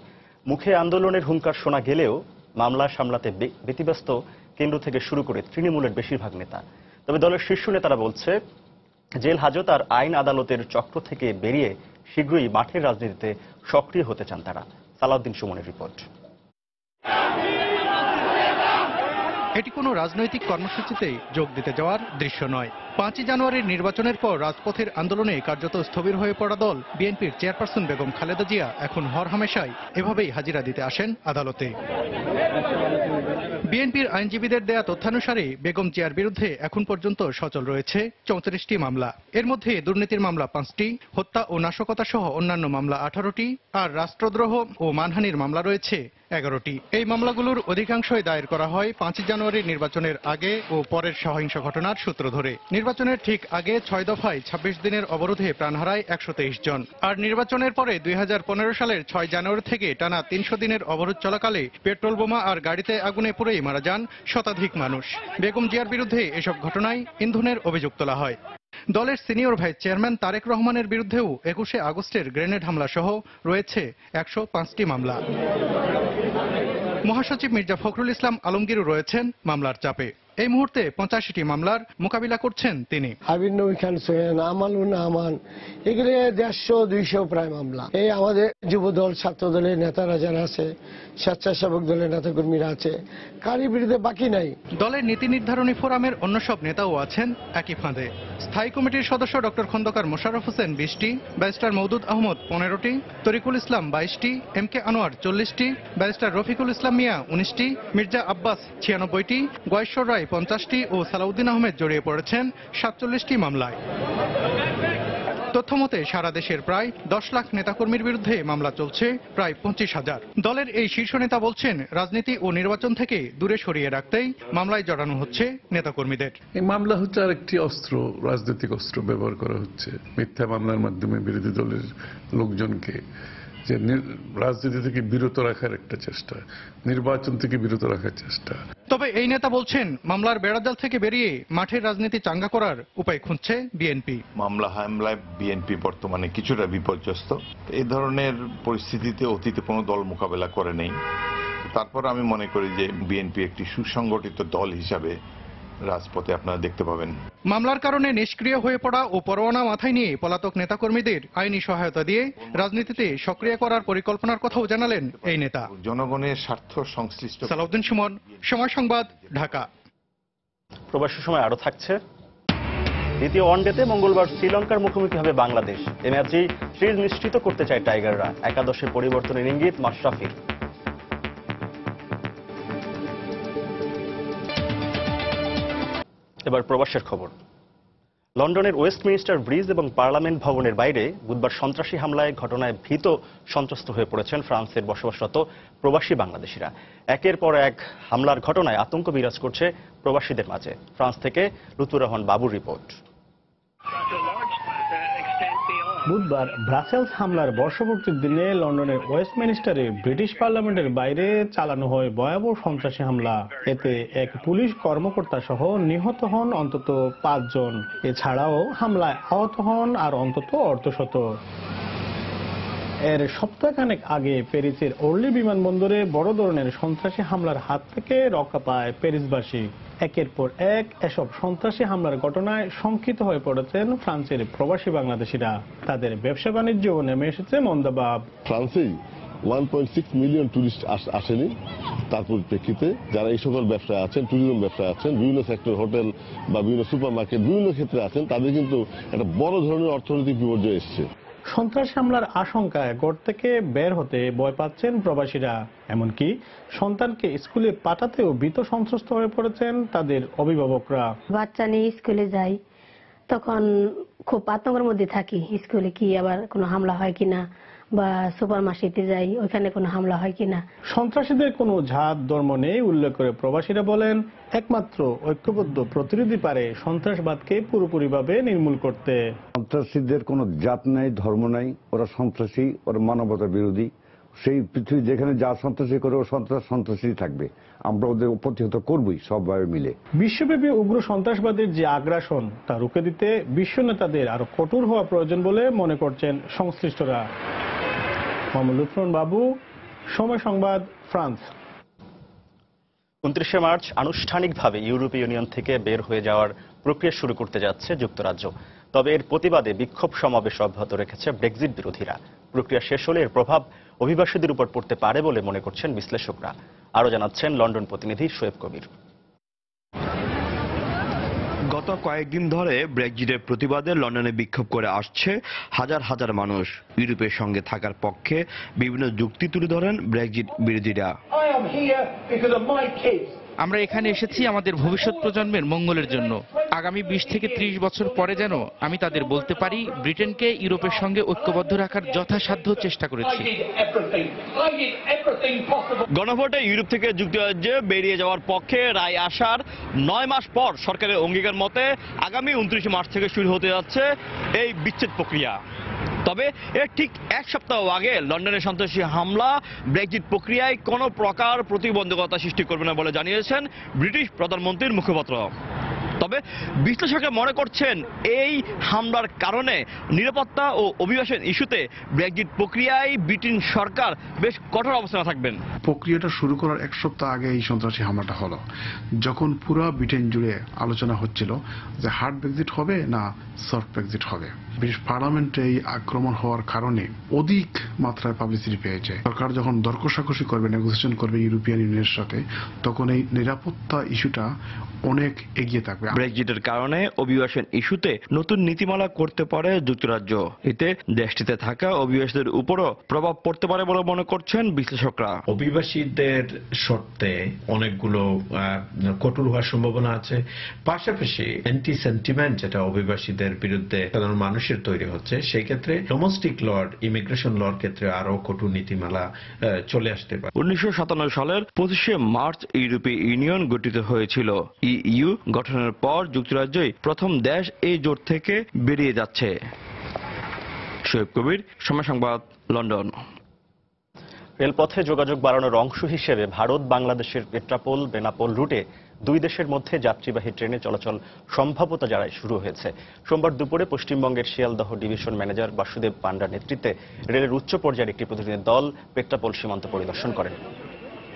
মুখে আন্দোলনের হুঙ্কার শোনা গেলেও মামলা সামলাতে ব্যতিব্যস্ত কেন্দ্র থেকে শুরু করে তৃণমূলের বেশিরভাগ নেতা। তবে দলের শীর্ষ নেতারা বলছে, জেল হাজত আর আইন আদালতের চক্র থেকে বেরিয়ে শীঘ্রই মাঠের রাজনীতিতে সক্রিয় হতে চান তারা। সালাউদ্দিন সুমনের রিপোর্ট। এটি কোনো রাজনৈতিক কর্মসূচিতেই যোগ দিতে যাওয়ার দৃশ্য নয়। 5 জানুয়ারির নির্বাচনের পর রাজপথের আন্দোলনে কার্যত স্থবির হয়ে পড়া দল বিএনপির চেয়ারপারসন বেগম খালেদা জিয়া এখন হরহামেশাই এভাবেই হাজিরা দিতে আসেন আদালতে। বিএনপির আইনজীবীদের দেয়া তথ্যানুসারে বেগম জিয়ার বিরুদ্ধে এখন পর্যন্ত সচল রয়েছে 34টি মামলা। এর মধ্যে দুর্নীতির মামলা 5টি, হত্যা ও নাশকতা সহ অন্যান্য মামলা 18টি, আর রাষ্ট্রদ্রোহ ও মানহানির মামলা রয়েছে 11টি। এই মামলাগুলোর অধিকাংশই দায়ের করা হয় 5 জানুয়ারির নির্বাচনের আগে ও পরের সহিংস ঘটনার সূত্র ধরে। নির্বাচনের ঠিক আগে 6 দফায় 26 দিনের অবরোধে প্রাণ হারায় 123 জন। আর নির্বাচনের পরে 2015 সালের 6 জানুয়ারি থেকে টানা 300 দিনের অবরোধ চলাকালে পেট্রোল বোমা আর গাড়িতে আগুনে পুড়েই মারা যান শতাধিক মানুষ। বেগম জিয়ার বিরুদ্ধে এসব ঘটনায় ইন্ধনের অভিযোগ তোলা হয়। দলের সিনিয়র ভাইস চেয়ারম্যান তারেক রহমানের বিরুদ্ধেও 21শে আগস্টের গ্রেনেড হামলা সহ রয়েছে 105টি মামলা। মহাসচিব মির্জা ফখরুল ইসলাম আলমগীরও রয়েছেন মামলার চাপে। এই মুহূর্তে 85টি মামলার মোকাবিলা করছেন তিনি। আবির নবী খান সোহেন, আমানুন আমান, এগুলো 150-200 প্রায় মামলা। এই আমাদের যুব দল, ছাত্র দলের নেতারা যারা আছে, স্বেচ্ছাসেবক দলের নেতাকর্মীরা আছে, কারোর বিরুদ্ধে বাকি নাই। দলের নীতি নির্ধারণী ফোরামের অন্য সব নেতাও আছেন একই ফাঁদে। স্থায়ী কমিটির সদস্য ডক্টর খন্দকার মোশাররফ হোসেন 20টি, ব্যারিস্টার মওদুদ আহমদ 15টি, তরিকুল ইসলাম 22টি, MK আনোয়ার 40টি, ব্যারিস্টার রফিকুল ইসলাম মিয়া 19টি, মির্জা আব্বাস 96টি, গয়েশ্বর রায় 50টি ও সালাউদ্দিন আহমেদ জড়িয়ে পড়েছেন 47টি মামলায়। তথ্যমতে সারা দেশের প্রায় 10 লাখ নেতাকর্মীর বিরুদ্ধে মামলা চলছে প্রায় 25,000। দলের এই শীর্ষ নেতা বলছেন, রাজনীতি ও নির্বাচন থেকে দূরে সরিয়ে রাখতেই মামলায় জড়ানো হচ্ছে নেতাকর্মীদের। এই মামলা হচ্ছে আরেকটি অস্ত্র, রাজনৈতিক অস্ত্র ব্যবহার করা হচ্ছে মিথ্যা মামলার মাধ্যমে বিরোধী দলের লোকজনকে যে রাজনীতি থেকে বিরত রাখার একটা চেষ্টা, নির্বাচন থেকে বিরত রাখার চেষ্টা। তবে এই নেতা বলছেন, মামলার বেড়াজাল থেকে বেরিয়ে মাঠের রাজনীতি চাঙ্গা করার উপায় খুঁজছে বিএনপি। মামলা হামলায় বিএনপি বর্তমানে কিছুটা বিপর্যস্ত। এই ধরনের পরিস্থিতিতে অতীতে কোনো দল মোকাবেলা করে নেই। তারপর আমি মনে করি যে বিএনপি একটি সুসংগঠিত দল হিসাবে রাজপথে আপনারা দেখতে পাবেন। মামলার কারণে নিষ্ক্রিয় হয়ে পড়া ও পরোয়ানা মাথায় নিয়ে পলাতক নেতাকর্মীদের আইনি সহায়তা দিয়ে রাজনীতিতে সক্রিয় করার পরিকল্পনার কথাও জানালেন এই নেতা। জনগণের স্বার্থ সংশ্লিষ্ট। সালাউদ্দিন সুমন, সময় সংবাদ, ঢাকা। প্রবাসী সময় আরো থাকছে। দ্বিতীয় ওয়ানডেতে মঙ্গলবার শ্রীলঙ্কার মুখোমুখি হবে বাংলাদেশ। এই ম্যাচেই সিরিজ নিশ্চিত করতে চায় টাইগাররা। একাদশে পরিবর্তনের ইঙ্গিত মাশরাফির। এবার প্রবাসের খবর। লন্ডনের ওয়েস্টমিনিস্টার ব্রিজ এবং পার্লামেন্ট ভবনের বাইরে বুধবার সন্ত্রাসী হামলায় ঘটনায় ভীত সন্ত্রস্ত হয়ে পড়েছেন ফ্রান্সের বসবাসরত প্রবাসী বাংলাদেশিরা। একের পর এক হামলার ঘটনায় আতঙ্ক বিরাজ করছে প্রবাসীদের মাঝে। ফ্রান্স থেকে লুতুর রহমান বাবুর রিপোর্ট। বুধবার ব্রাসেলস হামলার বর্ষপূর্তির দিনে লন্ডনের ওয়েস্টমিনিস্টারে ব্রিটিশ পার্লামেন্টের বাইরে চালানো হয় ভয়াবহ সন্ত্রাসী হামলা। এতে এক পুলিশ কর্মকর্তা সহ নিহত হন অন্তত 5 জন। এছাড়াও হামলায় আহত হন আর অন্তত অর্ধশত। এর সপ্তাহখানেক আগে প্যারিসের ওর্লি বিমানবন্দরে বড় ধরনের সন্ত্রাসী হামলার হাত থেকে রক্ষা পায় প্যারিসবাসী। একের পর এক এসব সন্ত্রাসী হামলার ঘটনায় শঙ্কিত হয়ে পড়েছেন ফ্রান্সের প্রবাসী বাংলাদেশিরা। তাদের ব্যবসা বাণিজ্যও নেমে এসেছে মন্দাভাব। ফ্রান্সেই 1.6 মিলিয়ন টুরিস্ট আসেনি। তার পরিপ্রেক্ষিতে যারা এই সকল ব্যবসায় আছেন, ট্যুরিজম ব্যবসায় আছেন, বিভিন্ন সেক্টর, হোটেল বা বিভিন্ন সুপার মার্কেট, বিভিন্ন ক্ষেত্রে আছেন, তাদের কিন্তু একটা বড় ধরনের অর্থনৈতিক বিপর্যয় এসছে। সন্ত্রাসী হামলার আশঙ্কায় ঘর থেকে বের হতে ভয় পাচ্ছেন প্রবাসীরা। এমনকি সন্তানকে স্কুলে পাঠাতেও ভীত সন্ত্রস্ত হয়ে পড়েছেন তাদের অভিভাবকরা। বাচ্চা নিয়ে স্কুলে যাই, তখন খুব আতঙ্কের মধ্যে থাকি। স্কুলে কি আবার কোনো হামলা হয় কিনা, বা সুপার মার্কেটে যাই, ওইখানে কোনো হামলা হয় কিনা। সন্ত্রাসীদের কোনো জাত ধর্ম নেই উল্লেখ করে প্রবাসীরা বলেন, একমাত্র ঐক্যবদ্ধ প্রতিরোধী পারে সন্ত্রাসবাদকে পুরোপুরিভাবে নির্মূল করতে। সন্ত্রাসীদের কোনো জাত নাই, ধর্ম নাই, ওরা সন্ত্রাসী, ওরা মানবতা বিরোধী। সেই পৃথিবী যেখানে যা সন্ত্রাসী করে ও সন্ত্রাসী থাকবে, আমরা ওদের প্রতিহত করবই সবভাবে মিলে। বিশ্বব্যাপী উগ্র সন্ত্রাসবাদের যে আগ্রাসন তা রুখে দিতে বিশ্ব নেতাদের আরো কঠোর হওয়া প্রয়োজন বলে মনে করছেন সংশ্লিষ্টরা। মোহাম্মদ লুৎফর বাবু, সময় সংবাদ, ফ্রান্স। 29শে মার্চ আনুষ্ঠানিকভাবে ইউরোপীয় ইউনিয়ন থেকে বের হয়ে যাওয়ার প্রক্রিয়া শুরু করতে যাচ্ছে যুক্তরাজ্য। তবে এর প্রতিবাদে বিক্ষোভ সমাবেশ অব্যাহত রেখেছে ব্রেক্সিট বিরোধীরা। প্রক্রিয়া শেষ হলে এর প্রভাব অভিবাসীদের উপর পড়তে পারে বলে মনে করছেন বিশ্লেষকরা। আরো জানাচ্ছেন লন্ডন প্রতিনিধি শোয়েব কবির। গত কয়েকদিন ধরে ব্রেক্সিটের প্রতিবাদে লন্ডনে বিক্ষোভ করে আসছে হাজার হাজার মানুষ। ইউরোপের সঙ্গে থাকার পক্ষে বিভিন্ন যুক্তি তুলে ধরেন ব্রেক্সিট বিরোধীরা। আমরা এখানে এসেছি আমাদের ভবিষ্যৎ প্রজন্মের মঙ্গলের জন্য। আগামী 20 থেকে 30 বছর পরে যেন আমি তাদের বলতে পারি ব্রিটেনকে ইউরোপের সঙ্গে ঐক্যবদ্ধ রাখার যথাসাধ্য চেষ্টা করেছি। গণভোটে ইউরোপ থেকে যুক্তরাজ্যে বেরিয়ে যাওয়ার পক্ষে রায় আসার 9 মাস পর সরকারের অঙ্গীকার মতে আগামী 29 মার্চ থেকে শুরু হতে যাচ্ছে এই বিচ্ছেদ প্রক্রিয়া। তবে এর ঠিক এক সপ্তাহ আগে লন্ডনের সন্ত্রাসী হামলা ব্রেক্সিট প্রক্রিয়ায় কোনো প্রকার প্রতিবন্ধকতা সৃষ্টি করবে না বলে জানিয়েছেন ব্রিটিশ প্রধানমন্ত্রীর মুখপাত্র। তবে বিশ্লেষকরা মনে করছেন এই হামলার কারণে নিরাপত্তা ও অভিবাসন ইস্যুতে ব্রেক্সিট প্রক্রিয়ায় ব্রিটেন সরকার বেশ কঠোর অবস্থানে থাকবেন। প্রক্রিয়াটা শুরু করার এক সপ্তাহ আগে এই সন্ত্রাসী হামলাটা হলো, যখন পুরো ব্রিটেন জুড়ে আলোচনা হচ্ছিল যে হার্ড ব্রেক্সিট হবে না সফট ব্রেক্সিট হবে। ব্রিটিশ পার্লামেন্টে এই আক্রমণ হওয়ার কারণে অধিক মাত্রায় পাবলিসিটি পেয়েছে। সরকার যখন দর কষাকষি করবে, নেগোসিয়েশন করবে ইউরোপিয়ান ইউনিয়নের সাথে, তখন এই নিরাপত্তা ইস্যুটা অনেক এগিয়ে থাকবে। ব্রেক্সিটের কারণে অভিবাসন ইস্যুতে নতুন নীতিমালা করতে পারে যুক্তরাজ্য। এতে দেশটিতে থাকা অভিবাসীদের উপরও প্রভাব পড়তে পারে বলে মনে করছেন বিশ্লেষকরা। অভিবাসীদের শর্তে অনেকগুলো কঠোর হওয়ার সম্ভাবনা আছে। পাশাপাশি অ্যান্টি সেন্টিমেন্ট যেটা অভিবাসীদের বিরুদ্ধে সাধারণ মানুষের তৈরি হচ্ছে, সেই ক্ষেত্রে ডোমেস্টিক ল, ইমিগ্রেশন লর ক্ষেত্রে আরো কঠোর নীতিমালা চলে আসতে পারে। 1997 সালের 25শে মার্চ ইউরোপীয় ইউনিয়ন গঠিত হয়েছিল। ইইউ গঠনের পর যুক্তরাজ্যই প্রথম দেশ এই জোট থেকে বেরিয়ে যাচ্ছে। শোয়েব কবির, সময় সংবাদ, লন্ডন। রেলপথে যোগাযোগ বাড়ানোর অংশ হিসেবে ভারত বাংলাদেশের পেট্রাপোল বেনাপোল রুটে দুই দেশের মধ্যে যাত্রীবাহী ট্রেনে চলাচল সম্ভাব্যতা জানায় শুরু হয়েছে। সোমবার দুপুরে পশ্চিমবঙ্গের শিয়ালদহ ডিভিশন ম্যানেজার বাসুদেব পান্ডার নেতৃত্বে রেলের উচ্চ পর্যায়ের একটি প্রতিনিধি দল পেট্রাপোল সীমান্ত পরিদর্শন করেন।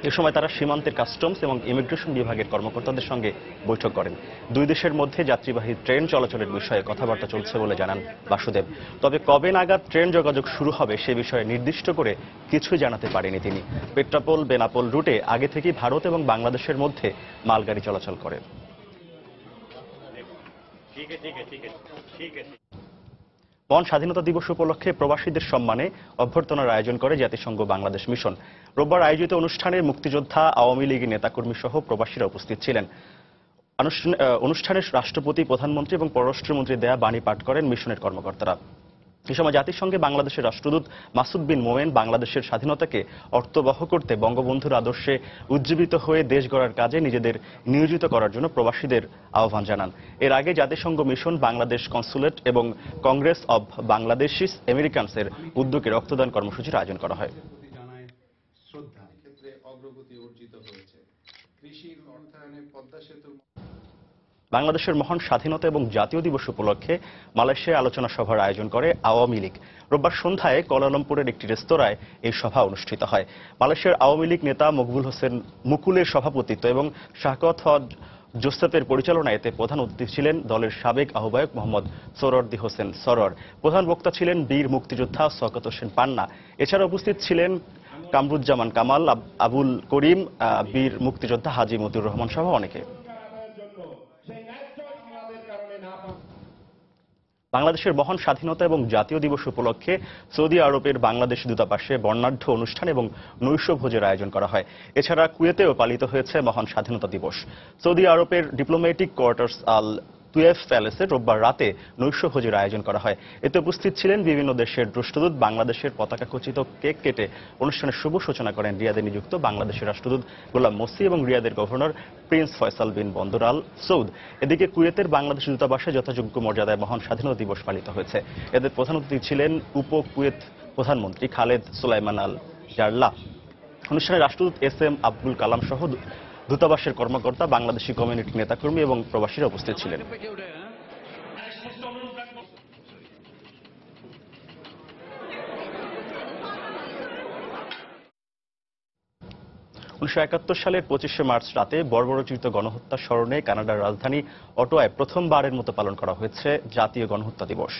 এ সময় তারা সীমান্তের কাস্টমস এবং ইমিগ্রেশন বিভাগের কর্মকর্তাদের সঙ্গে বৈঠক করেন। দুই দেশের মধ্যে যাত্রীবাহী ট্রেন চলাচলের বিষয়ে কথাবার্তা চলছে বলে জানান বাসুদেব। তবে কবে নাগাদ ট্রেন যোগাযোগ শুরু হবে সে বিষয়ে নির্দিষ্ট করে কিছুই জানাতে পারেনি তিনি। পেট্রাপোল বেনাপোল রুটে আগে থেকেই ভারত এবং বাংলাদেশের মধ্যে মালগাড়ি চলাচল করে। মহান স্বাধীনতা দিবস উপলক্ষে প্রবাসীদের সম্মানে অভ্যর্থনার আয়োজন করে জাতিসংঘ বাংলাদেশ মিশন। রোববার আয়োজিত অনুষ্ঠানে মুক্তিযোদ্ধা, আওয়ামী লীগের নেতাকর্মী সহ প্রবাসীরা উপস্থিত ছিলেন। অনুষ্ঠানে রাষ্ট্রপতি, প্রধানমন্ত্রী এবং পররাষ্ট্রমন্ত্রী দেয়া বাণী পাঠ করেন মিশনের কর্মকর্তারা। এ সময় জাতিসংঘে বাংলাদেশের রাষ্ট্রদূত মাসুদ বিন মোমেন বাংলাদেশের স্বাধীনতাকে অর্থবহ করতে বঙ্গবন্ধুর আদর্শে উজ্জীবিত হয়ে দেশ গড়ার কাজে নিজেদের নিয়োজিত করার জন্য প্রবাসীদের আহ্বান জানান। এর আগে জাতিসংঘ মিশন, বাংলাদেশ কনসুলেট এবং কংগ্রেস অব বাংলাদেশিস আমেরিকানসের উদ্যোগে রক্তদান কর্মসূচির আয়োজন করা হয়। বাংলাদেশের মহান স্বাধীনতা এবং জাতীয় দিবস উপলক্ষে মালয়েশিয়ায় আলোচনা সভার আয়োজন করে আওয়ামী লীগ। রোববার সন্ধ্যায় কুয়ালালামপুরের একটি রেস্তোরাঁয় এই সভা অনুষ্ঠিত হয়। মালয়েশিয়ার আওয়ামী লীগ নেতা মকবুল হোসেন মুকুলের সভাপতিত্ব এবং শাহকত হজ জোসেফের পরিচালনায় এতে প্রধান অতিথি ছিলেন দলের সাবেক আহ্বায়ক মোহাম্মদ সরওয়ার্দী হোসেন সরওয়ার। প্রধান বক্তা ছিলেন বীর মুক্তিযোদ্ধা শওকত হোসেন পান্না। এছাড়া উপস্থিত ছিলেন কামরুজ্জামান কামাল, আবুল করিম, বীর মুক্তিযোদ্ধা হাজী মতিউর রহমান সহ অনেকে। বাংলাদেশের মহান স্বাধীনতা এবং জাতীয় দিবস উপলক্ষে সৌদি আরবের বাংলাদেশ দূতাবাসে বর্ণাঢ্য অনুষ্ঠান এবং নৈশভোজের আয়োজন করা হয়। এছাড়া কুয়েতেও পালিত হয়েছে মহান স্বাধীনতা দিবস। সৌদি আরবের ডিপ্লোম্যাটিক কোয়ার্টার্স আল তুয়েফ প্যালেসে রোববার রাতে নৈশভোজের আয়োজন করা হয়। এতে উপস্থিত ছিলেন বিভিন্ন দেশের রাষ্ট্রদূত। বাংলাদেশের পতাকা খচিত কেক কেটে অনুষ্ঠানের শুভ সূচনা করেন রিয়াদে নিযুক্ত বাংলাদেশের রাষ্ট্রদূত গোলাম মসি এবং রিয়াদের গভর্নর প্রিন্স ফয়সাল বিন বন্দর আল সৌদ। এদিকে কুয়েতের বাংলাদেশ দূতাবাসে যথাযোগ্য মর্যাদায় মহান স্বাধীনতা দিবস পালিত হয়েছে। এদের প্রধান অতিথি ছিলেন উপ কুয়েত প্রধানমন্ত্রী খালেদ সুলাইমান আল জারলা। অনুষ্ঠানে রাষ্ট্রদূত এস এম আব্দুল কালাম সহ দূতাবাসের কর্মকর্তা, বাংলাদেশি কমিউনিটির নেতাকর্মী এবং প্রবাসীরা উপস্থিত ছিলেন। 1971 সালের 25শে মার্চ রাতে বর্বরোচিত গণহত্যা স্মরণে কানাডার রাজধানী অটোয়ায় প্রথমবারের মতো পালন করা হয়েছে জাতীয় গণহত্যা দিবস।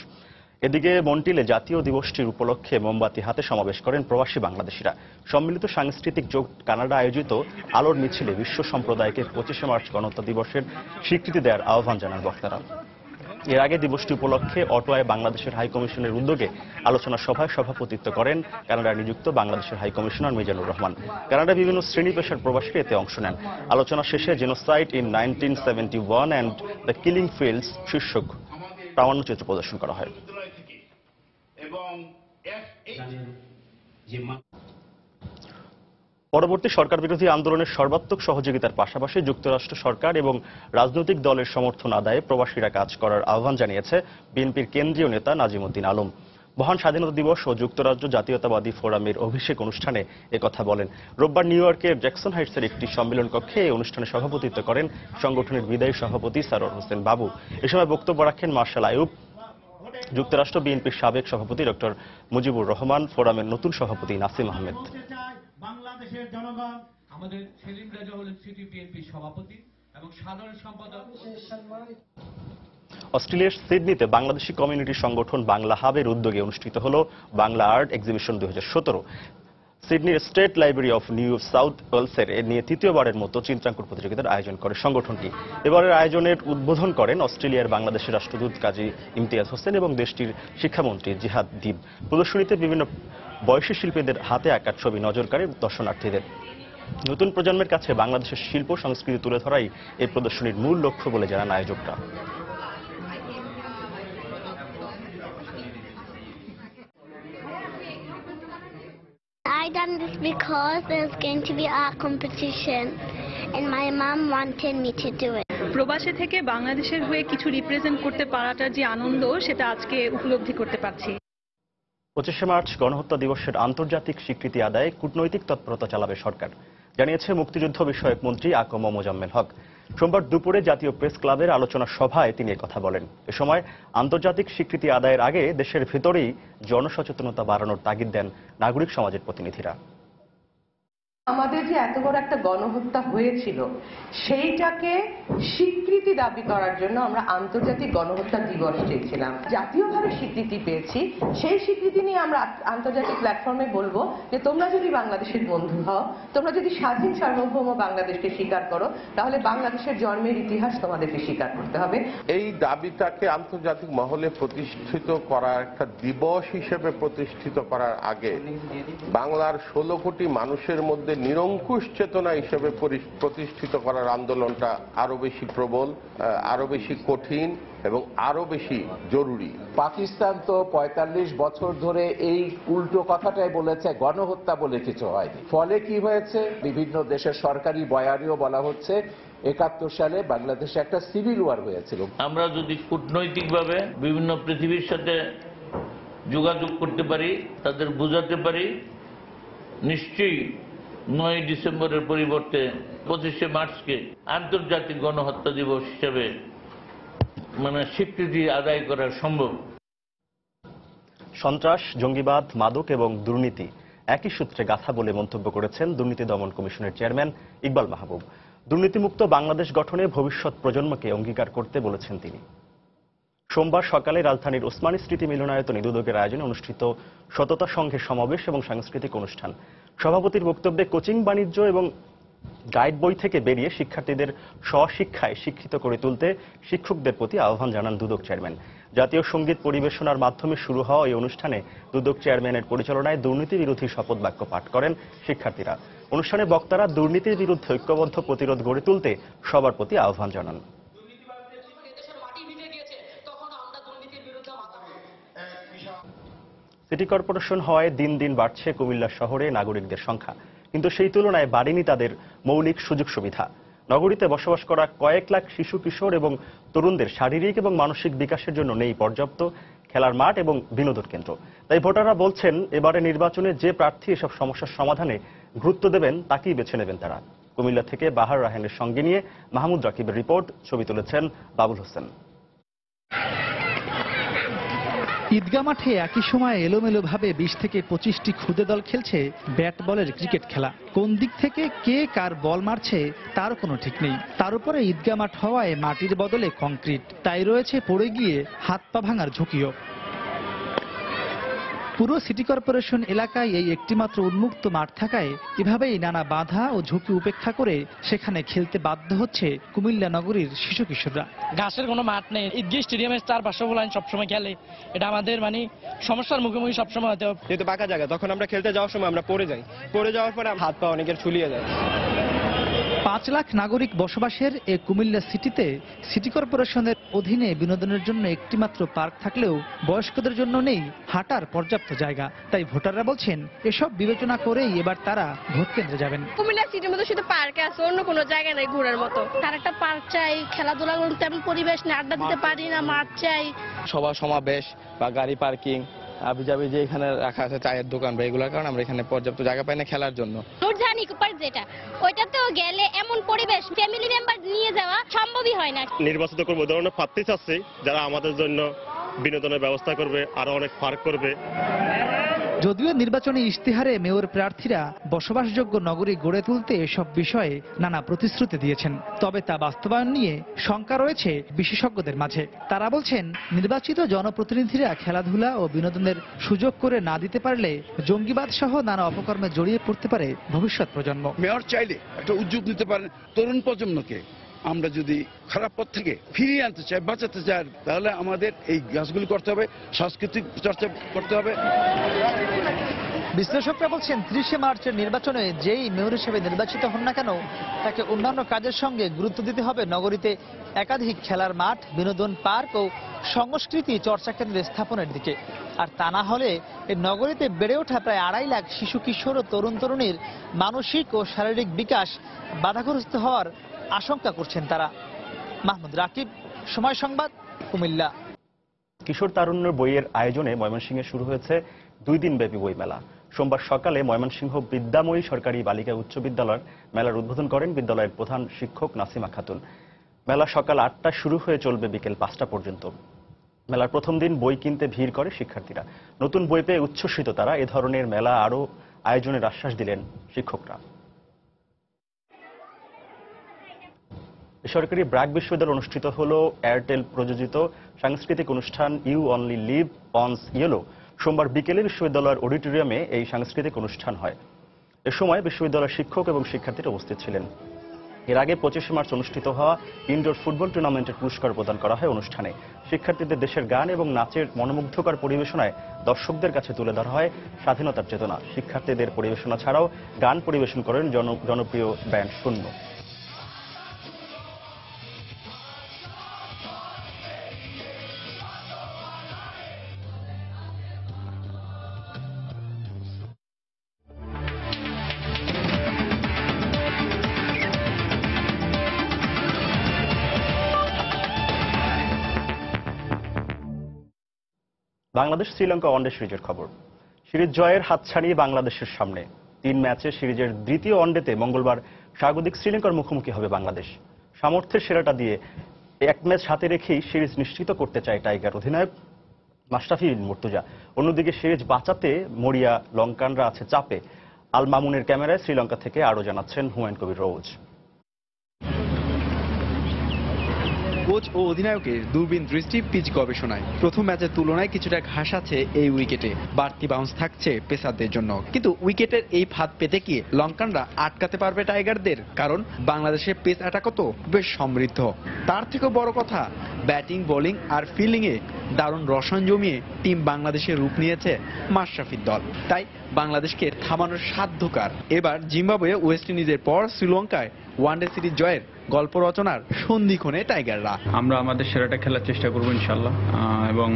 এদিকে মন্টিলে জাতীয় দিবসটির উপলক্ষে মোমবাতি হাতে সমাবেশ করেন প্রবাসী বাংলাদেশিরা। সম্মিলিত সাংস্কৃতিক জোট কানাডা আয়োজিত আলোর মিছিলে বিশ্ব সম্প্রদায়কে 25শে মার্চ গণহত্যা দিবসের স্বীকৃতি দেওয়ার আহ্বান জানান বক্তারা। এর আগে দিবসটি উপলক্ষে অটোয়ায় বাংলাদেশের হাই কমিশনের উদ্যোগে আলোচনা সভায় সভাপতিত্ব করেন কানাডায় নিযুক্ত বাংলাদেশের হাই কমিশনার মিজানুর রহমান। কানাডার বিভিন্ন শ্রেণী পেশার প্রবাসীরা এতে অংশ নেন। আলোচনা শেষে genocide in 1971 and the killing fields শীর্ষক প্রামাণ্যচিত্র প্রদর্শন করা হয়। পরবর্তী সরকার বিরোধী আন্দোলনের সর্বাত্মক সহযোগিতার পাশাপাশি যুক্তরাষ্ট্র সরকার এবং রাজনৈতিক দলের সমর্থন আদায়ে প্রবাসীরা কাজ করার আহ্বান জানিয়েছে বিএনপির কেন্দ্রীয় নেতা নাজিমুদ্দিন আলম। মহান স্বাধীনতা দিবস ও যুক্তরাজ্য জাতীয়তাবাদী ফোরামের অভিষেক অনুষ্ঠানে একথা বলেন। রোববার নিউ ইয়র্কের জ্যাকসন হাইটসের একটি সম্মেলন কক্ষে এই অনুষ্ঠানে সভাপতিত্ব করেন সংগঠনের বিদায়ী সভাপতি সারোয়ার হোসেন বাবু। এ সময় বক্তব্য রাখেন মার্শাল আইয়ুব, যুক্তরাষ্ট্র বিএনপির সাবেক সভাপতি ডক্টর মুজিবুর রহমান, ফোরামের নতুন সভাপতি নাসিম আহমেদ। বাংলাদেশের জনগণ আমাদের সেলিম রেজা হলেন সিটি বিএনপির সভাপতি এবং সাধারণ সম্পাদক। অস্ট্রেলিয়ার সিডনিতে বাংলাদেশি কমিউনিটি সংগঠন বাংলা হাবের উদ্যোগে অনুষ্ঠিত হল বাংলা আর্ট এক্সিবিশন 2017। সিডনির State Library of New South ওয়েলসের এ নিয়ে তৃতীয়বারের মতো চিত্রাঙ্কন প্রতিযোগিতার আয়োজন করে সংগঠনটি। এবারের আয়োজনের উদ্বোধন করেন অস্ট্রেলিয়ার বাংলাদেশের রাষ্ট্রদূত কাজী ইমতিয়াজ হোসেন এবং দেশটির শিক্ষামন্ত্রী জিহাদ দীপ। প্রদর্শনীতে বিভিন্ন বয়সী শিল্পীদের হাতে আঁকা ছবি নজর কাড়ে দর্শনার্থীদের। নতুন প্রজন্মের কাছে বাংলাদেশের শিল্প সংস্কৃতি তুলে ধরাই এই প্রদর্শনীর মূল লক্ষ্য বলে জানান আয়োজকরা। I done this because there's going to be art competition and my mom wanted me to do it. প্রবাসে থেকে বাংলাদেশের হয়ে কিছু রিপ্রেজেন্ট করতে পারাটার যে আনন্দ সেটা আজকে উপলব্ধি করতে পারছি। 25শে মার্চ গণহত্যা দিবসের আন্তর্জাতিক স্বীকৃতি আদায়ে কূটনৈতিক তৎপরতা চালাবে সরকার, জানিয়েছে মুক্তিযুদ্ধ বিষয়ক মন্ত্রী আকম মোজাম্মেল হক। সোমবার দুপুরে জাতীয় প্রেস ক্লাবের আলোচনা সভায় তিনি একথা বলেন। এ সময় আন্তর্জাতিক স্বীকৃতি আদায়ের আগে দেশের ভেতরেই জনসচেতনতা বাড়ানোর তাগিদ দেন নাগরিক সমাজের প্রতিনিধিরা। আমাদের যে এত বড় একটা গণহত্যা হয়েছিল সেইটাকে স্বীকৃতি দাবি করার জন্য আমরা আন্তর্জাতিক গণহত্যা দিবস চেয়েছিলাম। জাতীয়ভাবে স্বীকৃতি পেয়েছি, সেই স্বীকৃতি নিয়ে আমরা আন্তর্জাতিক প্ল্যাটফর্মে বলবো যে তোমরা যদি বাংলাদেশের বন্ধু হও, তোমরা যদি স্বাধীন সার্বভৌম বাংলাদেশকে স্বীকার করো, তাহলে বাংলাদেশের জন্মের ইতিহাস তোমাদেরকে স্বীকার করতে হবে। এই দাবিটাকে আন্তর্জাতিক মহলে প্রতিষ্ঠিত করার একটা দিবস হিসেবে প্রতিষ্ঠিত করার আগে বাংলার 16 কোটি মানুষের মধ্যে নিরঙ্কুশ চেতনা হিসেবে প্রতিষ্ঠিত করার আন্দোলনটা আরো বেশি প্রবল, আরো বেশি কঠিন এবং আরো বেশি জরুরি। পাকিস্তান তো 45 বছর ধরে এই উল্টো কথাটাই বলেছে, গণহত্যা বলে কিছু হয়নি। ফলে কি হয়েছে, বিভিন্ন দেশের সরকারি বয়ানেও বলা হচ্ছে 71 সালে বাংলাদেশে একটা সিভিল ওয়ার হয়েছিল। আমরা যদি কূটনৈতিকভাবে বিভিন্ন পৃথিবীর সাথে যোগাযোগ করতে পারি, তাদের বোঝাতে পারি, নিশ্চয়ই 9 ডিসেম্বরের পরিবর্তে 25শে মার্চকে আন্তর্জাতিক গণহত্যা দিবস হিসেবে স্বীকৃতি আদায় করা সম্ভব। সন্ত্রাস, জঙ্গিবাদ, মাদক এবং দুর্নীতি একই সূত্রে গাথা বলে মন্তব্য করেছেন দুর্নীতি দমন কমিশনের চেয়ারম্যান ইকবাল মাহবুব। দুর্নীতিমুক্ত বাংলাদেশ গঠনে ভবিষ্যৎ প্রজন্মকে অঙ্গীকার করতে বলেছেন তিনি। সোমবার সকালে রাজধানীর ওসমানী স্মৃতি মিলনায়তনে দুদকের আয়োজনে অনুষ্ঠিত সততা সংঘের সমাবেশ এবং সাংস্কৃতিক অনুষ্ঠান। সভাপতির বক্তব্যে কোচিং, বাণিজ্য এবং গাইড বই থেকে বেরিয়ে শিক্ষার্থীদের স্বশিক্ষায় শিক্ষিত করে তুলতে শিক্ষকদের প্রতি আহ্বান জানান দুদক চেয়ারম্যান। জাতীয় সঙ্গীত পরিবেশনার মাধ্যমে শুরু হওয়া এই অনুষ্ঠানে দুদক চেয়ারম্যানের পরিচালনায় দুর্নীতি বিরোধী শপথ বাক্য পাঠ করেন শিক্ষার্থীরা। অনুষ্ঠানে বক্তারা দুর্নীতির বিরুদ্ধে ঐক্যবদ্ধ প্রতিরোধ গড়ে তুলতে সবার প্রতি আহ্বান জানান। সিটি কর্পোরেশন হওয়ায় দিন দিন বাড়ছে কুমিল্লা শহরে নাগরিকদের সংখ্যা, কিন্তু সেই তুলনায় বাড়েনি তাদের মৌলিক সুযোগ সুবিধা। নগরীতে বসবাস করা কয়েক লাখ শিশু, কিশোর এবং তরুণদের শারীরিক এবং মানসিক বিকাশের জন্য নেই পর্যাপ্ত খেলার মাঠ এবং বিনোদন কেন্দ্র। তাই ভোটাররা বলছেন, এবারে নির্বাচনে যে প্রার্থী এসব সমস্যার সমাধানে গুরুত্ব দেবেন তাকেই বেছে নেবেন তারা। কুমিল্লা থেকে বাহার রাহেনের সঙ্গে নিয়ে মাহমুদ রাকিবের রিপোর্ট, ছবি তুলেছেন বাবুল হোসেন। ঈদগাহ মাঠে একই সময়ে এলোমেলোভাবে 20 থেকে 25টি খুদে দল খেলছে ব্যাট বলের ক্রিকেট খেলা। কোন দিক থেকে কে কার বল মারছে তার কোনো ঠিক নেই। তার উপরে ঈদগাহ মাঠ হওয়ায় মাটির বদলে কংক্রিট, তাই রয়েছে পড়ে গিয়ে হাত পা ভাঙার ঝুঁকিও। পুরো সিটি কর্পোরেশন এলাকায় এই একটিমাত্র উন্মুক্ত মাঠ থাকায় এভাবেই নানা বাধা ও ঝুঁকি উপেক্ষা করে সেখানে খেলতে বাধ্য হচ্ছে কুমিল্লা নগরীর শিশু কিশোররা। ঘাসের কোনো মাঠ নেই, ঈদগাহ স্টেডিয়ামের 4-500 লাইন সবসময় খেলে, এটা আমাদের সমস্যার মুখোমুখি সবসময় হতে হবে। যেহেতু বাঁকা জায়গা, তখন আমরা খেলতে যাওয়ার সময় আমরা পড়ে যাই, পড়ে যাওয়ার পরে হাত পা অনেকের ছুলিয়ে যায়। 5 লাখ নাগরিক বসবাসের এই কুমিল্লা সিটিতে সিটি কর্পোরেশনের অধীনে বিনোদনের জন্য একটিমাত্র পার্ক থাকলেও বয়স্কদের জন্য নেই হাঁটার পর্যাপ্ত জায়গা। তাই ভোটাররা বলছেন এসব বিবেচনা করেই এবার তারা ভোট কেন্দ্রে যাবেন। কুমিল্লা সিটির মধ্যে শুধু পার্কে আছে, অন্য কোনো জায়গায় নাই ঘোরার মতো। তার একটা পার্ক চাই, খেলাধুলা করতে তেমন পরিবেশ নেই, আড্ডা দিতে পারি না, মাঠ চাই। সভা সমাবেশ বা গাড়ি পার্কিং আবিজাবি যে এখানে রাখা আছে চায়ের দোকান বা এগুলোর কারণে আমরা এখানে পর্যাপ্ত জায়গা পাই না খেলার জন্য। নুরজাহান ইকো পার্ক যেটা, ওইটাতেও গেলে এমন পরিবেশ ফ্যামিলি মেম্বার নিয়ে যাওয়া সম্ভবই হয় না। নির্বাচিত করবো ধরনের প্রার্থী চাচ্ছি যারা আমাদের জন্য বিনোদনের ব্যবস্থা করবে, আরো অনেক পার্ক করবে। যদিও নির্বাচনী ইশতেহারে মেয়র প্রার্থীরা বসবাসযোগ্য নগরী গড়ে তুলতে এসব বিষয়ে নানা প্রতিশ্রুতি দিয়েছেন, তবে তা বাস্তবায়ন নিয়ে শঙ্কা রয়েছে বিশেষজ্ঞদের মাঝে। তারা বলছেন নির্বাচিত জনপ্রতিনিধিরা খেলাধুলা ও বিনোদনের সুযোগ করে না দিতে পারলে জঙ্গিবাদ সহ নানা অপকর্মে জড়িয়ে পড়তে পারে ভবিষ্যৎ প্রজন্ম। মেয়র চাইলে একটা উদ্যোগ নিতে পারেন, তরুণ প্রজন্মকে আমরা যদি খারাপ পথ থেকে ফিরিয়ে আনতে চাই, বাঁচাতে চাই, তাহলে আমাদের এই কাজগুলি করতে হবে, সাংস্কৃতিক চর্চা করতে হবে। বিশ্লেষকরা বলছেন 30শে মার্চের নির্বাচনে যেই মেয়র হিসেবে নির্বাচিত হন না কেন তাকে অন্যান্য কাজের সঙ্গে গুরুত্ব দিতে হবে নগরীতে একাধিক খেলার মাঠ, বিনোদন পার্ক ও সংস্কৃতি চর্চা কেন্দ্র স্থাপনের দিকে। আর তা না হলে এই নগরীতে বেড়ে ওঠা প্রায় 2.5 লাখ শিশু কিশোর ও তরুণ তরুণীর মানসিক ও শারীরিক বিকাশ বাধাগ্রস্ত হওয়ার আশঙ্কা করছেন তারা। মাহমুদ রাকিব, সময় সংবাদ, কুমিল্লা। কিশোর তারুণ্য বইয়ের আয়োজনে ময়মনসিংহে শুরু হয়েছে 2 দিনব্যাপী বই মেলা। সোমবার সকালে ময়মনসিংহ বিদ্যাময়ী সরকারি বালিকা উচ্চ বিদ্যালয়ের মেলার উদ্বোধন করেন বিদ্যালয়ের প্রধান শিক্ষক নাসিমা খাতুন। মেলা সকাল 8টায় শুরু হয়ে চলবে বিকেল 5টা পর্যন্ত। মেলার প্রথম দিন বই কিনতে ভিড় করে শিক্ষার্থীরা। নতুন বই পেয়ে উচ্ছ্বসিত তারা। এ ধরনের মেলা আরও আয়োজনের আশ্বাস দিলেন শিক্ষকরা। বেসরকারি ব্র্যাক বিশ্ববিদ্যালয়ে অনুষ্ঠিত হল এয়ারটেল প্রযোজিত সাংস্কৃতিক অনুষ্ঠান you only live once yellow. সোমবার বিকেলে বিশ্ববিদ্যালয়ের অডিটোরিয়ামে এই সাংস্কৃতিক অনুষ্ঠান হয়। এ সময় বিশ্ববিদ্যালয়ের শিক্ষক এবং শিক্ষার্থীরা উপস্থিত ছিলেন। এর আগে 25শে মার্চ অনুষ্ঠিত হওয়া ইনডোর ফুটবল টুর্নামেন্টের পুরস্কার প্রদান করা হয় অনুষ্ঠানে। শিক্ষার্থীদের দেশের গান এবং নাচের মনোমুগ্ধকর পরিবেশনায় দর্শকদের কাছে তুলে ধরা হয় স্বাধীনতার চেতনা। শিক্ষার্থীদের পরিবেশনা ছাড়াও গান পরিবেশন করেন জনপ্রিয় ব্যান্ড শূন্য। বাংলাদেশ শ্রীলঙ্কা ওয়ানডে সিরিজের খবর। সিরিজ জয়ের হাতছানি বাংলাদেশের সামনে। 3 ম্যাচে সিরিজের দ্বিতীয় ওয়ানডেতে মঙ্গলবার স্বাগতিক শ্রীলঙ্কার মুখোমুখি হবে বাংলাদেশ। সামর্থ্যের সেরাটা দিয়ে 1 ম্যাচ হাতে রেখেই সিরিজ নিশ্চিত করতে চায় টাইগার অধিনায়ক মাশরাফি বিন মুর্তজা। অন্যদিকে সিরিজ বাঁচাতে মরিয়া লঙ্কানরা আছে চাপে। আল মামুনের ক্যামেরায় শ্রীলঙ্কা থেকে আরও জানাচ্ছেন হুমায়ুন কবির রোজ। কোচ ও অধিনায়কের দূরবীন দৃষ্টি পিচ গবেষণায়। প্রথম ম্যাচের তুলনায় কিছুটা ঘাস আছে এই উইকেটে, বাড়তি বাউন্স থাকছে পেসারদের জন্য। কিন্তু উইকেটের এই ফাঁদ পেতে কি লঙ্কানরা আটকাতে পারবে টাইগারদের? কারণ বাংলাদেশের পেস অ্যাটাকও তো বেশ সমৃদ্ধ। তার থেকেও বড় কথা, ব্যাটিং, বোলিং আর ফিল্ডিংয়ে দারুণ রসন জমিয়ে টিম বাংলাদেশের রূপ নিয়েছে মাশরাফির দল। তাই বাংলাদেশকে থামানোর সাধ্যকার। এবার জিম্বাবুয়ে, ওয়েস্ট ইন্ডিজের পর শ্রীলঙ্কায় ওয়ানডে সিরিজ জয়ের গল্প রচনার সন্ধিক্ষণে টাইগাররা। আমরা আমাদের সেরাটা খেলার চেষ্টা করবো ইনশাল্লাহ, এবং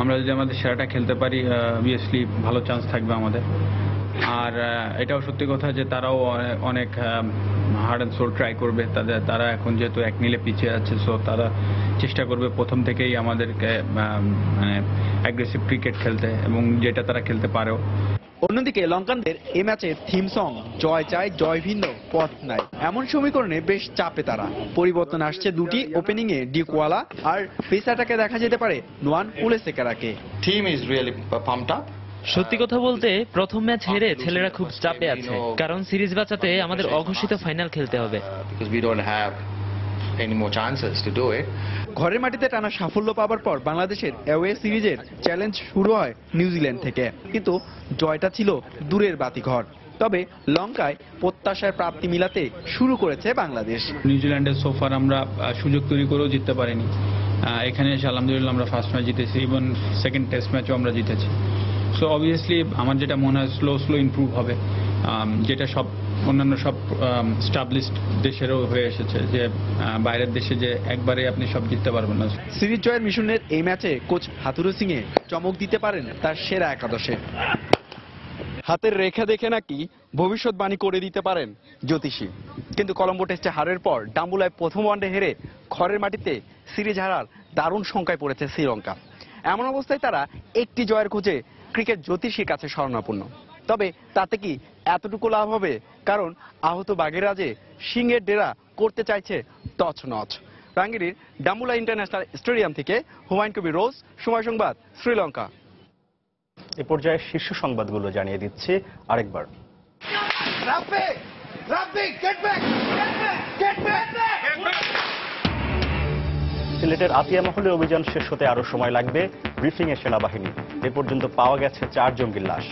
আমরা যদি আমাদের সেরাটা খেলতে পারি অবভিয়াসলি ভালো চান্স থাকবে আমাদের। আর এটাও সত্যি কথা যে তারাও অনেক হার্ড অ্যান্ড সোল ট্রাই করবে। তারা এখন যেহেতু 1-0 পিছিয়ে আছে, সো তারা চেষ্টা করবে প্রথম থেকেই আমাদেরকে অ্যাগ্রেসিভ ক্রিকেট খেলতে, এবং যেটা তারা খেলতে পারেও। অন্যদিকে লঙ্কানদের এ ম্যাচে থিম সং জয় চাই, জয় ভিন্ন, পথ নাই, এমন সমীকরণে বেশ চাপে তারা। পরিবর্তন আসছে 2টি ওপেনিংয়ে ডিকওয়ালা আর পেস অ্যাটাকে দেখা যেতে পারে নোয়ান কুলেসেকারাকে। Team is really pumped up. সত্যি কথা বলতে প্রথম ম্যাচ হেরে ছেলেরা খুব চাপে আছে, কারণ সিরিজ বাঁচাতে আমাদের অঘোষিত ফাইনাল খেলতে হবে। any more chances to do it. ঘরের মাটিতে টানা সাফল্য পাবার পর বাংলাদেশের অ্যাওয়ে সিরিজের চ্যালেঞ্জ শুরু হয় নিউজিল্যান্ড থেকে, কিন্তু জয়টা ছিল দূরের বাতিঘর। তবে লঙ্কায় প্রত্যাশার প্রাপ্তি মিলাতে শুরু করেছে বাংলাদেশ। নিউজিল্যান্ডের সোফার আমরা সুযোগ তৈরি করেও জিততে পারিনি। এখানে এসে আলহামদুলিল্লাহ আমরা ফার্স্ট ম্যাচ জিতেছি, ইভেন সেকেন্ড টেস্ট ম্যাচও আমরা জিতেছি। সো অবভিয়াসলি আমার যেটা মনে হয় স্লো ইমপ্রুভ হবে, যেটা সব অন্যান্য সব স্টাবলিশড দেশেরও হয়ে এসেছে, যে বাইরের দেশে যে একবারে আপনি সব জিততে পারবেন না। সিরিজ জয়ের মিশনের এই ম্যাচে কোচ হাথুরু সিং এ চমক দিতে পারেন তার সেরা একাদশে। হাতের রেখা দেখে নাকি ভবিষ্যৎবাণী করে দিতে পারেন জ্যোতিষী, কিন্তু কলম্বো টেস্টে হারের পর ডাম্বুলায় প্রথম ওয়ানডে হেরে ঘরের মাটিতে সিরিজ হারার দারুণ শঙ্কায় পড়েছে শ্রীলঙ্কা। এমন অবস্থায় তারা একটি জয়ের খোঁজে ক্রিকেট জ্যোতিষীর কাছে শরণাপন্ন। তবে তাতে কি এতটুকু লাভ হবে? কারণ আহত বাঘেরা যে সিংহের ডেরা করতে চাইছে তছনছ। রাঙ্গিরির ডাম্বুলা ইন্টারন্যাশনাল স্টেডিয়াম থেকে হুমায়ুন কবির রোজ, সময় সংবাদ, শ্রীলঙ্কা। এ পর্যায়ে শীর্ষ সংবাদগুলো জানিয়ে দিচ্ছে আরেকবার। সিলেটের আতিয়া মহলে অভিযান শেষ হতে আরো সময় লাগবে, ব্রিফিংয়ে সেনাবাহিনী। এ পর্যন্ত পাওয়া গেছে 4 জঙ্গির লাশ।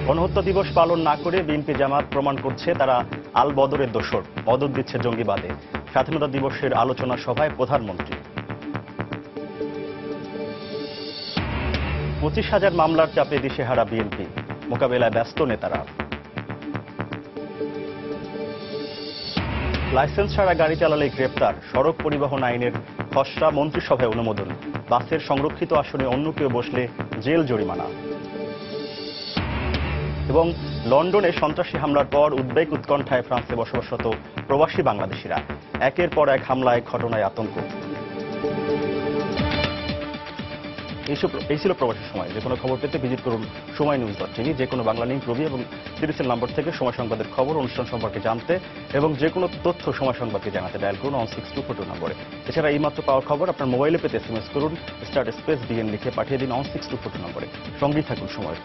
গণহত্যা দিবস পালন না করে বিএনপি জামাত প্রমাণ করছে তারা আল বদরের দোসর, মদদ দিচ্ছে জঙ্গিবাদে। স্বাধীনতা দিবসের আলোচনা সভায় প্রধানমন্ত্রী। 25,000 মামলার চাপে দিশেহারা বিএনপি, মোকাবেলায় ব্যস্ত নেতারা। লাইসেন্স ছাড়া গাড়ি চালালে গ্রেপ্তার, সড়ক পরিবহন আইনের খসড়া মন্ত্রিসভায় অনুমোদন। বাসের সংরক্ষিত আসনে অন্য কেউ বসলে জেল জরিমানা। এবং লন্ডনে সন্ত্রাসী হামলার পর উদ্বেগ উৎকণ্ঠায় ফ্রান্সে বসবাসরত প্রবাসী বাংলাদেশিরা। একের পর এক হামলায় ঘটনায় আতঙ্ক। এই ছিল প্রবাসী সময়। যে কোনো খবর পেতে ভিজিট করুন সময়নিউজ.tv। যে কোনো বাংলা লিঙ্ক, রবি এবং সিরিজের নম্বর থেকে সময় সংবাদের খবর, অনুষ্ঠান সম্পর্কে জানতে এবং যে কোনো তথ্য সময় সংবাদকে জানাতে ডায়াল করুন 16242 নম্বরে। এছাড়া এইমাত্র পাওয়ার খবর আপনার মোবাইলে পেতে SMS করুন *BN লিখে পাঠিয়ে দিন 16242 নম্বরে। সঙ্গেই থাকুন সময়।